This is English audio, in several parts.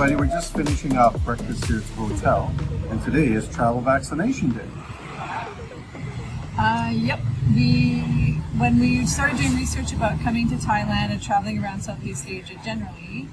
everybody. We're just finishing up breakfast here at the hotel, and today is Travel Vaccination Day. Yep. When we started doing research about coming to Thailand and traveling around Southeast Asia generally,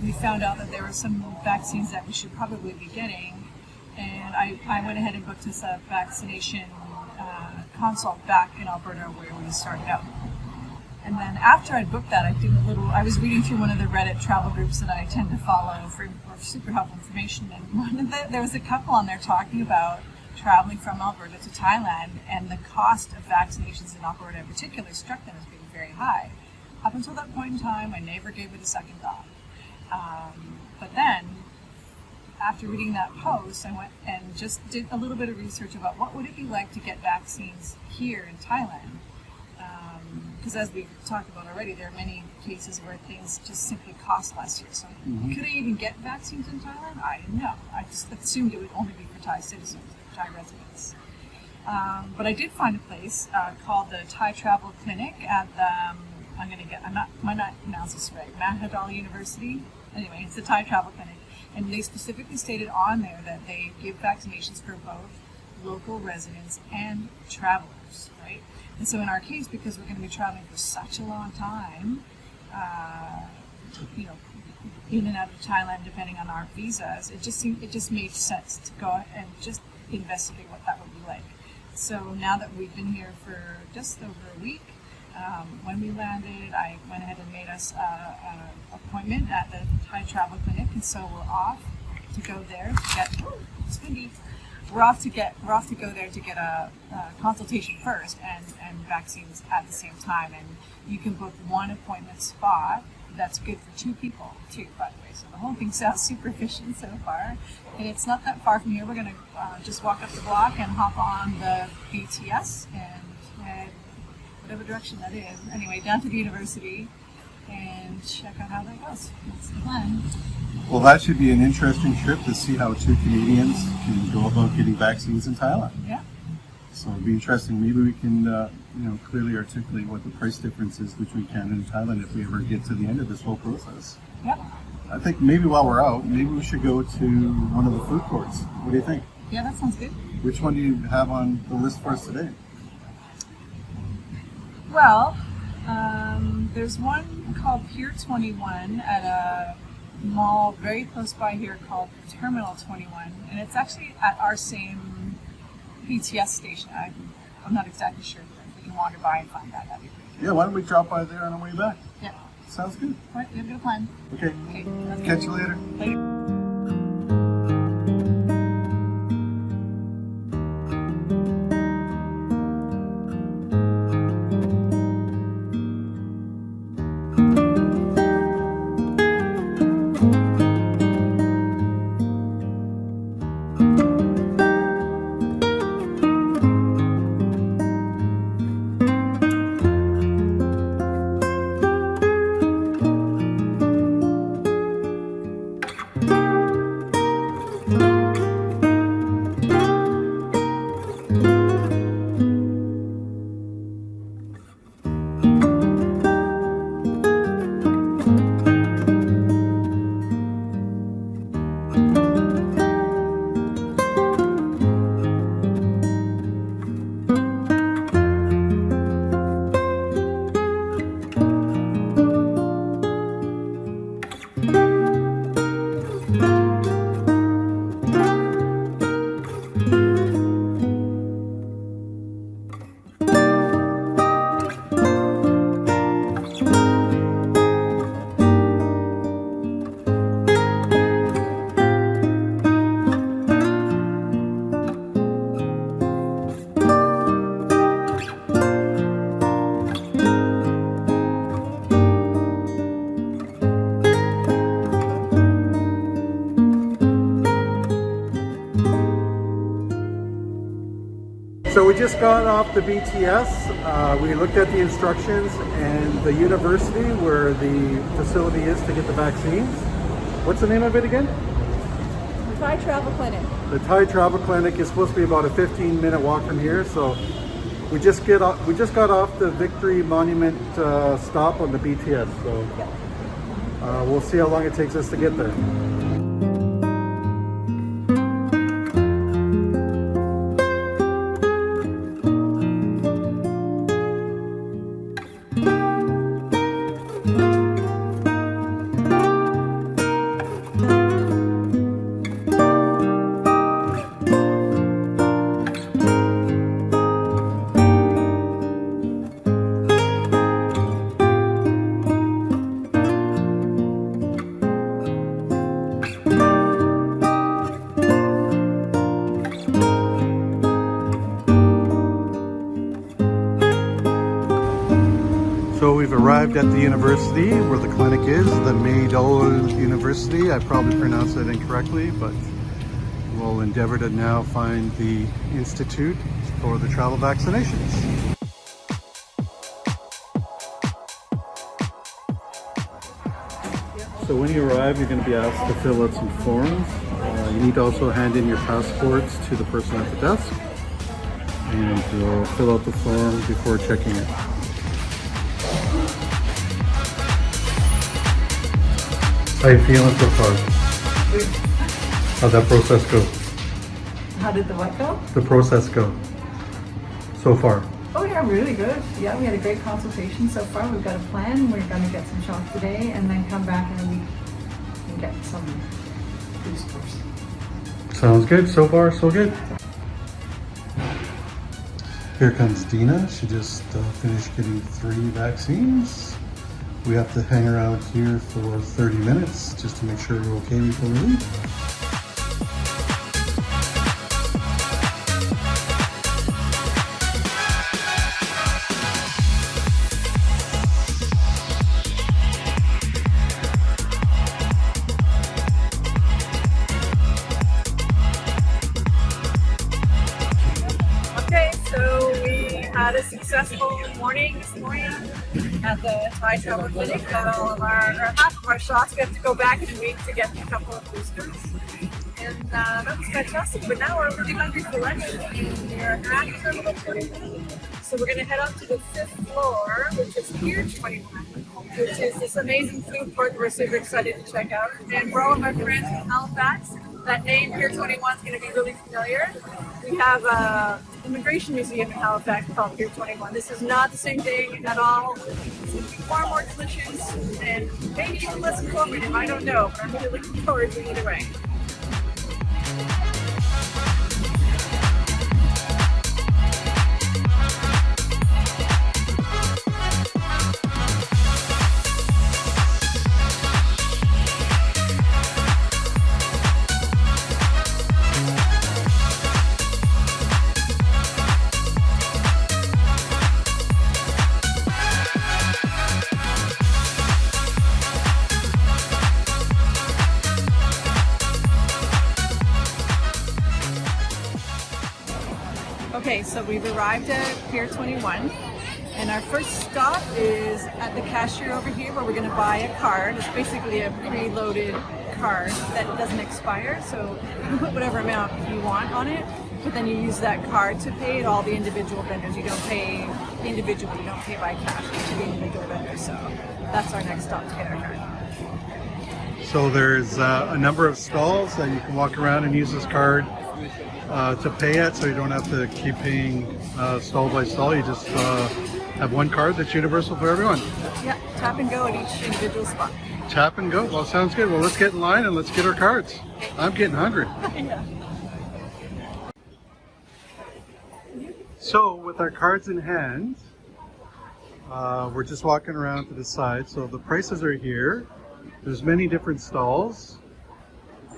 we found out that there were some vaccines that we should probably be getting, and I went ahead and booked us a vaccination consult back in Alberta where we started out. And then after I'd booked that, I was reading through one of the Reddit travel groups that I tend to follow for super helpful information, and there was a couple on there talking about traveling from Alberta to Thailand, and the cost of vaccinations in Alberta in particular struck them as being very high. Up until that point in time, I never gave it a second thought. But then, after reading that post, I went and just did a little bit of research about what would it be like to get vaccines here in Thailand. Because as we've talked about already, there are many cases where things just simply cost less here. So could I even get vaccines in Thailand? I didn't know. I just assumed it would only be for Thai citizens, Thai residents. But I did find a place called the Thai Travel Clinic at the, might not pronounce this right, Mahidol University. Anyway, it's the Thai Travel Clinic. And they specifically stated on there that they give vaccinations for both local residents and travelers, right? And so in our case, because we're going to be traveling for such a long time, in and out of Thailand, depending on our visas, it just made sense to go and just investigate what that would be like. So now that we've been here for just over a week, when we landed, I went ahead and made us an appointment at the Thai Travel Clinic, and so we're off to go there to get. It's windy. We're off to go there to get a consultation first and vaccines at the same time. And you can book one appointment spot. That's good for two people too, by the way. So the whole thing sounds super efficient so far. And it's not that far from here. We're going to just walk up the block and hop on the BTS and head whatever direction that is. Anyway, down to the university and check out how that goes. That's the plan. Well, that should be an interesting trip to see how two Canadians can go about getting vaccines in Thailand. Yeah. So it'll be interesting. Maybe we can, clearly articulate what the price difference is between Canada and Thailand if we ever get to the end of this whole process. Yep. I think maybe while we're out, maybe we should go to one of the food courts. What do you think? Yeah, that sounds good. Which one do you have on the list for us today? Well, there's one called Pier 21 at a mall very close by here called Terminal 21, and it's actually at our same BTS station. I'm not exactly sure, but if we can wander by and find that, that'd be pretty good. Yeah, why don't we drop by there on our way back? Yeah. Sounds good. All right, we have a good plan. Okay. Okay. Catch you later. Later. So we just got off the BTS. We looked at the instructions and the university where the facility is to get the vaccines. What's the name of it again? The Thai Travel Clinic. The Thai Travel Clinic is supposed to be about a 15-minute walk from here. So we just got off the Victory Monument stop on the BTS. So Yep. We'll see how long it takes us to get there. So we've arrived at the university where the clinic is, the Mahidol University. I probably pronounced that incorrectly, but we'll endeavor to now find the institute for the travel vaccinations. So when you arrive, you're going to be asked to fill out some forms. You need to also hand in your passports to the person at the desk, and you'll fill out the form before checking it. How are you feeling so far? How'd that process go? How did the what go? The process go so far? Oh yeah, really good. Yeah, we had a great consultation so far. We've got a plan. We're going to get some shots today and then come back in a week and get some boosters. Sounds good. So far, so good. Here comes Dina. She just finished getting 3 vaccines. We have to hang around here for 30 minutes just to make sure we're okay before we leave. Okay, so we had a successful morning this morning at the Thai travel clinic. Got all of half of our shots. We have to go back in a week to get a couple of boosters. And that was fantastic. But now we're really hungry for lunch. We're at Terminal 21. So we're going to head up to the 5th floor, which is Pier 21, which is this amazing food court we're super excited to check out. And for all of my friends in Halifax, that name Pier 21 is going to be really familiar. We have an immigration museum in Halifax called Pier 21. This is not the same thing at all. It's going to be far more delicious and maybe even less informative. I don't know, but I'm really looking forward to it either way. Okay, so we've arrived at Pier 21, and our first stop is at the cashier over here where we're going to buy a card. It's basically a preloaded card that doesn't expire, so you can put whatever amount you want on it, but then you use that card to pay at all the individual vendors. You don't pay individually, you don't pay by cash to the individual vendors, so that's our next stop to get our card. So there's a number of stalls that you can walk around and use this card to pay at, so you don't have to keep paying stall by stall. You just have one card that's universal for everyone. Yeah, tap and go at each individual spot. Tap and go. Well, sounds good. Well, let's get in line and let's get our cards. I'm getting hungry. Yeah. So with our cards in hand, we're just walking around to the side. So the prices are here. There's many different stalls,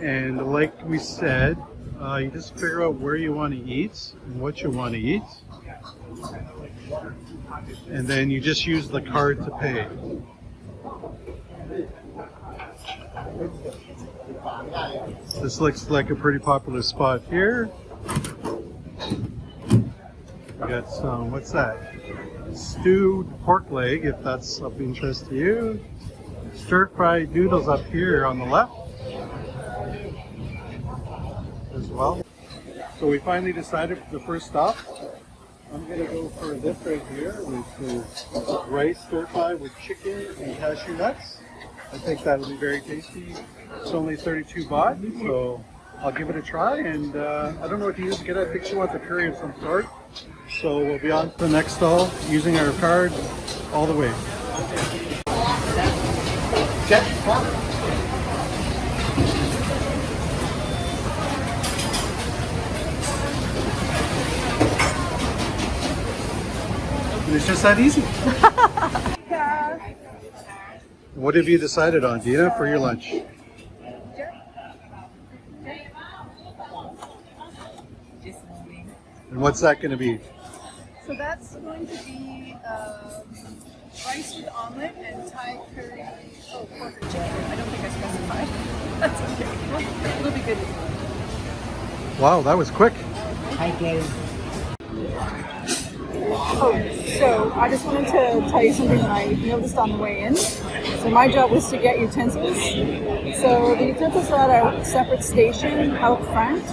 and like we said, you just figure out where you want to eat and what you want to eat, and then you just use the card to pay. This looks like a pretty popular spot here. We got some, what's that? Stewed pork leg, if that's of interest to you. Stir-fried noodles up here on the left as well. So we finally decided for the first stop. I'm going to go for this right here, which is rice stir-fry with chicken and cashew nuts. I think that'll be very tasty. It's only 32 baht, so I'll give it a try. And I don't know what to use to get it. I think she wants a curry of some sort. So we'll be on to the next stall using our card all the way. It's just that easy. What have you decided on, Dina, for your lunch? And what's that going to be? So that's going to be rice with omelet and Thai curry. Oh, pork or chicken. I don't think I specified. That's okay. It'll be good. Wow, that was quick. Hi, Gary. Oh, so I just wanted to tell you something that I noticed on the way in. So my job was to get utensils. So the utensils are at a separate station out front.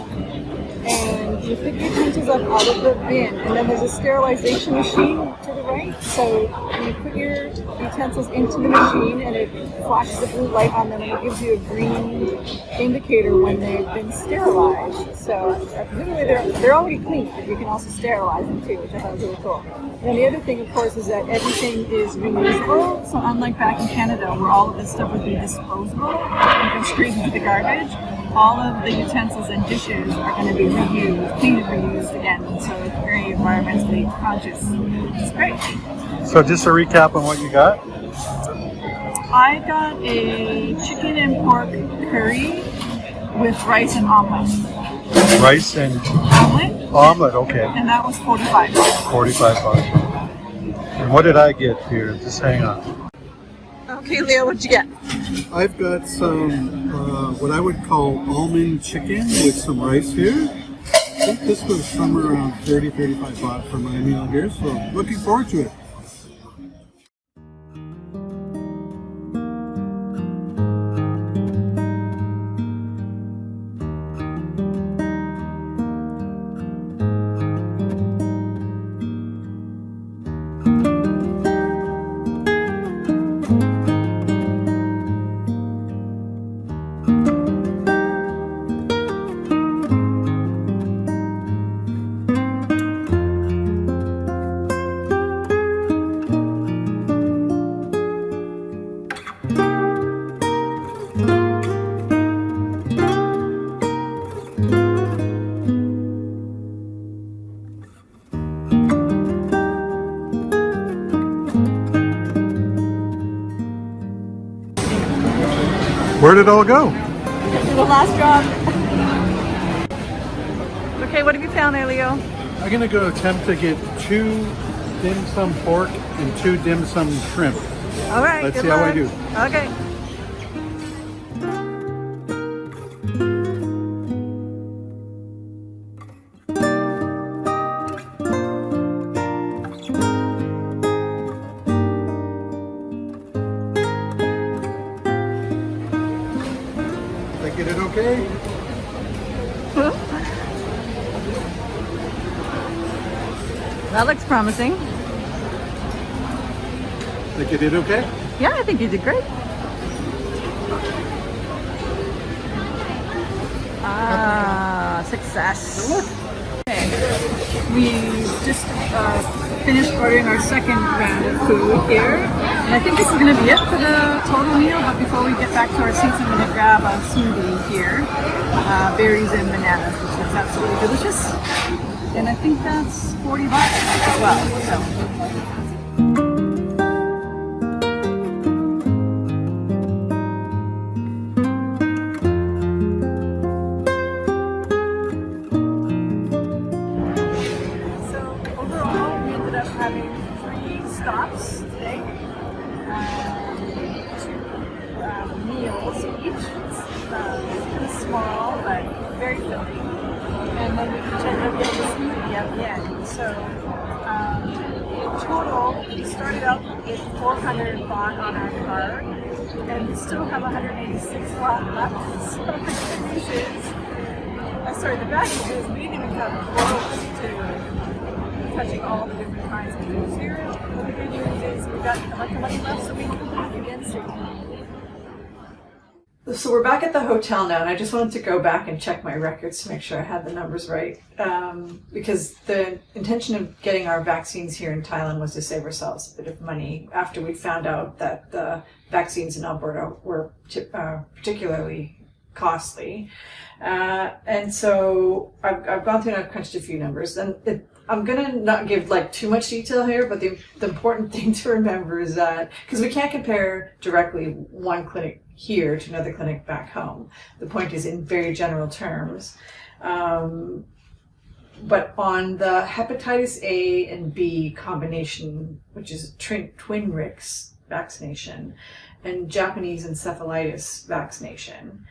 And you pick your utensils up out of the bin, and then there's a sterilization machine to the right. So you put your utensils into the machine, and it flashes a blue light on them, and it gives you a green indicator when they've been sterilized. So presumably they're already clean, but you can also sterilize them too, which I thought was really cool. And then the other thing, of course, is that everything is reusable. So unlike back in Canada, where all of this stuff would be disposable and go straight into the garbage, all of the utensils and dishes are going to be reused, cleaned and reused again. So it's very environmentally conscious. It's great. So just a recap on what you got. I got a chicken and pork curry with rice and omelet. Rice and Omelet? omelet, okay. And that was 45. 45 bucks. And what did I get here? Just hang on. Okay, Leo, what'd you get? I've got some, what I would call almond chicken with some rice here. I think this was somewhere around 30-35 baht for my meal here, so looking forward to it. Where did it all go? The last drop. Okay, what have you found there, Leo? I'm going to go attempt to get 2 dim sum pork and 2 dim sum shrimp. All right, Let's good see how I luck. do. Okay. Get it okay? That looks promising. Think you did okay? Yeah, I think you did great. Ah, success. Okay, we just finished ordering our second round of food here, and I think this is going to be it for the total meal. But before we get back to our seats, I'm going to grab a smoothie here, berries and bananas, which looks absolutely delicious. And I think that's 40 baht as well. So. Having 3 stops today, 2 meals each. It's kind of small but very filling, and then we each end up getting a smoothie at the end. So in total, we started out with 400 baht on our card, and we still have 186 baht left. So the good news is, the bad news is we didn't even come close to touching all the different kinds of foods here. But the good news is we've got a bunch of money left, so we can come back again soon. So we're back at the hotel now, and I just wanted to go back and check my records to make sure I had the numbers right. Because the intention of getting our vaccines here in Thailand was to save ourselves a bit of money after we found out that the vaccines in Alberta were particularly costly. And so I've gone through and I've crunched a few numbers. And I'm going to not give like too much detail here, but the important thing to remember is that, because we can't compare directly one clinic here to another clinic back home. The point is in very general terms. But on the hepatitis A and B combination, which is Twinrix vaccination, and Japanese encephalitis vaccination,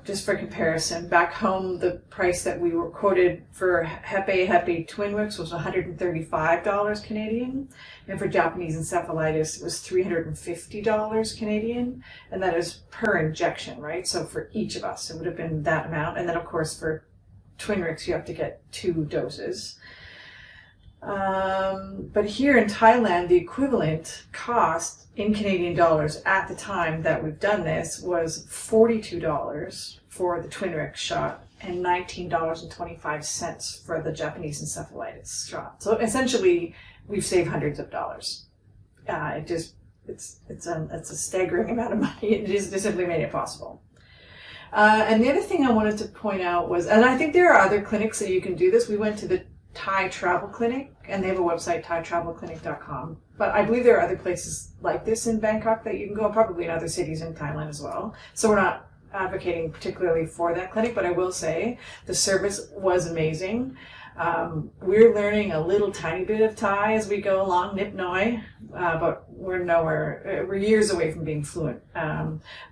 just for comparison, back home, the price that we were quoted for Hep A, Hep B Twinrix was $135 Canadian, and for Japanese encephalitis, it was $350 Canadian, and that is per injection, right? So for each of us, it would have been that amount. And then, of course, for Twinrix, you have to get 2 doses. But here in Thailand, the equivalent cost in Canadian dollars at the time that we've done this was $42 for the Twinrix shot and $19.25 for the Japanese encephalitis shot. So essentially, we've saved hundreds of dollars. It's a staggering amount of money. It just simply made it possible. And the other thing I wanted to point out was, and I think there are other clinics that you can do this. We went to the Thai Travel Clinic, and they have a website, thaitravelclinic.com. But I believe there are other places like this in Bangkok that you can go, probably in other cities in Thailand as well. So we're not advocating particularly for that clinic, but I will say the service was amazing. We're learning a little tiny bit of Thai as we go along, Nip Noi, but we're years away from being fluent.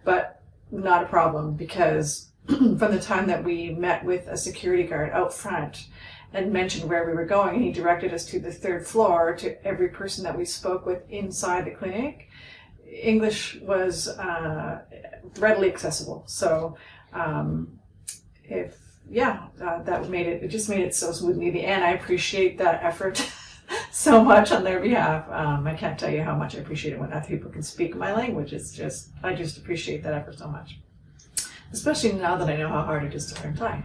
But not a problem, because from the time that we met with a security guard out front and mentioned where we were going, and he directed us to the 3rd floor, to every person that we spoke with inside the clinic, English was readily accessible. So it just made it so smoothly. And I appreciate that effort so much on their behalf. I can't tell you how much I appreciate it when other people can speak my language. I just appreciate that effort so much, especially now that I know how hard it is to learn Thai.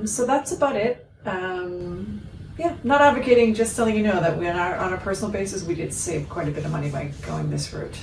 So that's about it. Not advocating, just telling you know that on a personal basis, we did save quite a bit of money by going this route.